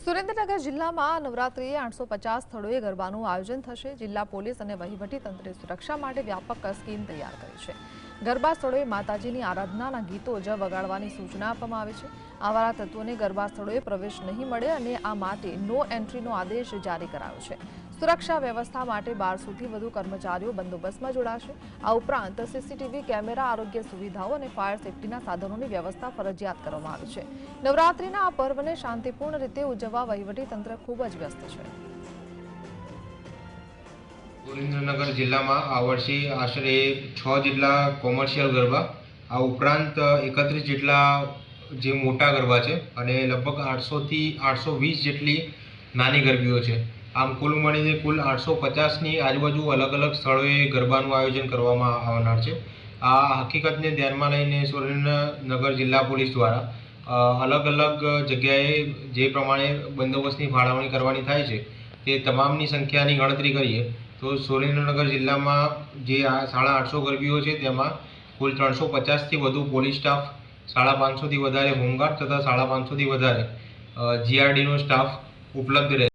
સુરેન્દ્રનગર જિલ્લામાં નવરાત્રિએ 850 સ્થળોએ ગરબાનું આયોજન થશે। જિલ્લા પોલીસ અને વહીવટી તંત્રે સુરક્ષા માટે વ્યાપક સ્કીમ તૈયાર કરી છે। ગરબા સ્થળોએ માતાજીની આરાધનાના ગીતો જ વગાડવાની સૂચના આપવામાં આવી છે। આવારા તત્વોને ગરબા સ્થળોએ પ્રવેશ નહીં મળે અને આ માટે નો એન્ટ્રીનો આદેશ જારી કરાયો છે। સુરક્ષા વ્યવસ્થા માટે 1200થી વધુ કર્મચારીઓ બંદોબસ્તમાં જોડાશે। આ ઉપરાંત સીસીટીવી કેમેરા, આરોગ્ય સુવિધાઓ અને ફાયર સેફટીના સાધનોની વ્યવસ્થા ફરજિયાત કરવામાં આવી છે। નવરાત્રિના આ પર્વને શાંતિપૂર્ણ રીતે ઉજવવા વહીવટી તંત્ર ખૂબ જ વ્યસ્ત છે। સુરેન્દ્રનગર જિલ્લામાં આ વર્ષે આશરે 6 જેટલા કોમર્શિયલ ગરબા, આ ઉપરાંત 31 જેટલા જે મોટા ગરબા છે અને લગભગ 800થી 820 જેટલી નાની ગરબીઓ છે। આમ કુલ મળીને કુલ 850ની આજુબાજુ અલગ અલગ સ્થળોએ ગરબાનું આયોજન કરવામાં આવનાર છે। આ હકીકતને ધ્યાનમાં લઈને સુરેન્દ્રનગર જિલ્લા પોલીસ દ્વારા અલગ અલગ જગ્યાએ જે પ્રમાણે બંદોબસ્તની ફાળવણી કરવાની થાય છે તે તમામની સંખ્યાની ગણતરી કરીએ તો સુરેન્દ્રનગર જિલ્લામાં જે આ 850 ગરબીઓ છે તેમાં કુલ 350થી વધુ પોલીસ સ્ટાફ, 550થી વધારે હોમગાર્ડ તથા 550થી વધારે જીઆરડીનો સ્ટાફ ઉપલબ્ધ રહે।